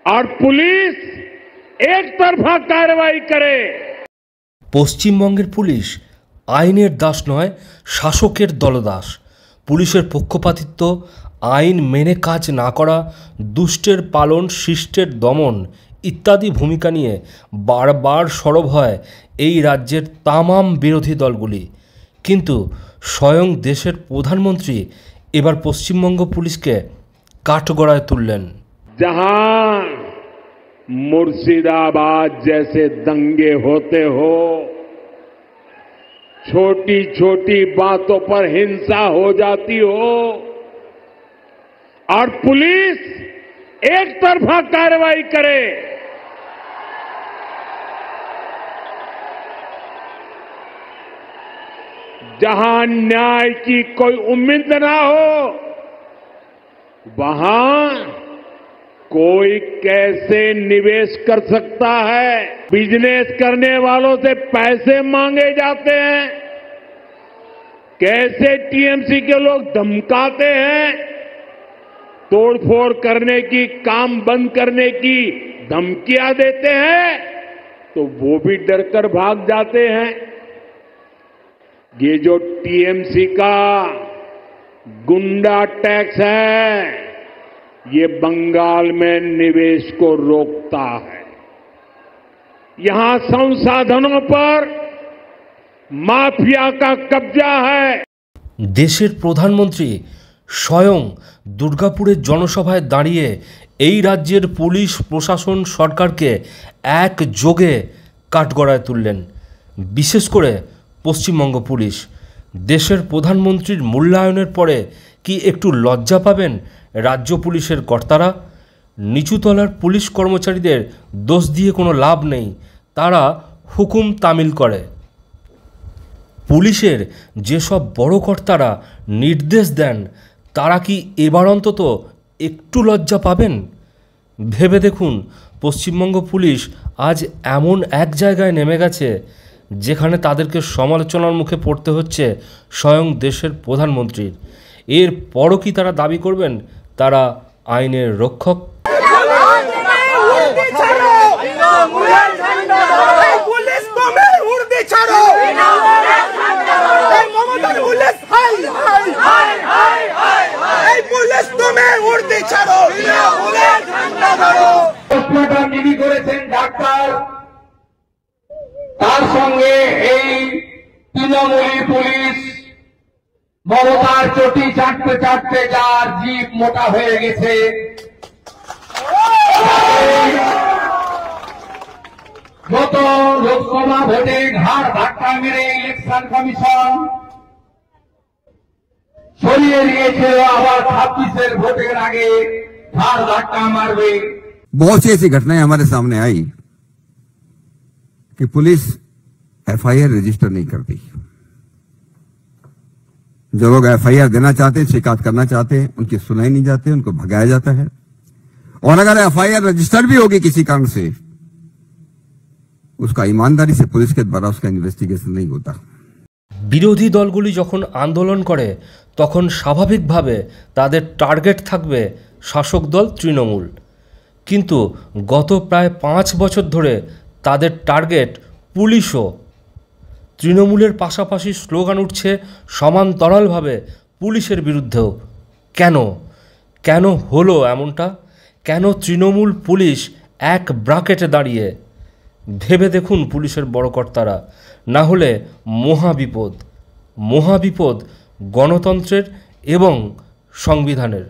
और पुलिस एक तरफा कार्रवाई करे। পশ্চিমবঙ্গের পুলিশ আইনের দাস নয়, শাসকের দলদাস। পুলিশের পক্ষপাতিত্ব, আইন মেনে কাজ না করা, দুষ্টের পালন, শিষ্টের দমন ইত্যাদি ভূমিকা নিয়ে বারবার সরব হয় এই রাজ্যের তামাম বিরোধী দলগুলি। কিন্তু স্বয়ং দেশের প্রধানমন্ত্রী এবার পশ্চিমবঙ্গ পুলিশকে কাঠগড়ায় তুললেন। जहां मुर्शिदाबाद जैसे दंगे होते हो, छोटी छोटी बातों पर हिंसा हो जाती हो और पुलिस एक तरफा कार्रवाई करे, जहां न्याय की कोई उम्मीद ना हो, वहां कोई कैसे निवेश कर सकता है, बिजनेस करने वालों से पैसे मांगे जाते हैं, कैसे टीएमसी के लोग धमकाते हैं, तोड़फोड़ करने की, काम बंद करने की धमकियां देते हैं, तो वो भी डरकर भाग जाते हैं। ये जो टीएमसी का गुंडा टैक्स है, ये बंगाल में निवेश को रोकता है। यहां संसाधनों पर माफिया का कब्जा है। দেশের প্রধানমন্ত্রী স্বয়ং দুর্গাপুরের জনসভায় দাঁড়িয়ে এই রাজ্যের পুলিশ প্রশাসন সরকারকে একযোগে কাঠগড়ায় তুললেন। বিশেষ করে পশ্চিমবঙ্গ পুলিশ। দেশের প্রধানমন্ত্রীর মূল্যায়নের পরে কি একটু লজ্জা পাবেন রাজ্য পুলিশের কর্তারা? নিচুতলার পুলিশ কর্মচারীদের দোষ দিয়ে কোনো লাভ নেই, তারা হুকুম তামিল করে। পুলিশের যেসব বড় কর্তারা নির্দেশ দেন, তারা কি এবার অন্তত একটু লজ্জা পাবেন? ভেবে দেখুন, পশ্চিমবঙ্গ পুলিশ আজ এমন এক জায়গায় নেমে গেছে যেখানে তাদেরকে সমালোচনার মুখে পড়তে হচ্ছে স্বয়ং দেশের প্রধানমন্ত্রীর। এর পরও কি তারা দাবি করবেন তারা আইনের রক্ষক? ডাক্তার, তার সঙ্গে এই তৃণমূলী পুলিশ মমতার চটি চাটতে চাটতে যার জিভ মোটা হয়ে গেছে, গত লোকসভা ভোটে ঘাড় ধাক্কা মেরে ইলেকশন কমিশন সরিয়ে দিয়েছিল, আবার 26-এর ভোটের আগে ঘাড় ধাক্কা মারবে। बहुत सी ऐसी घटनाएं हमारे सामने आई कि पुलिस एफआईआर रजिस्टर नहीं करती। जो लोग एफआईआर देना चाहते हैं, शिकायत करना चाहते हैं, उनकी सुनाई नहीं जाती, उनको भगाया जाता है। और अगर एफआईआर रजिस्टर भी होगी किसी कारण से, उसका ईमानदारी से पुलिस के द्वारा उसका इन्वेस्टिगेशन नहीं होता। বিরোধী দলগুলি যখন আন্দোলন করে তখন স্বাভাবিকভাবে তাদের টার্গেট থাকবে শাসক দল তৃণমূল। কিন্তু গত প্রায় 5 বছর ধরে তাদের টার্গেট পুলিশও। তৃণমূলের পাশাপাশি স্লোগান উঠছে সমান্তরালভাবে পুলিশের বিরুদ্ধেও। কেন কেন হলো এমনটা? কেন তৃণমূল পুলিশ এক ব্র্যাকেটে দাঁড়িয়ে? ভেবে দেখুন পুলিশের বড় কর্তারা, না হলে মহাবিপদ, মহাবিপদ গণতন্ত্রের এবং সংবিধানের।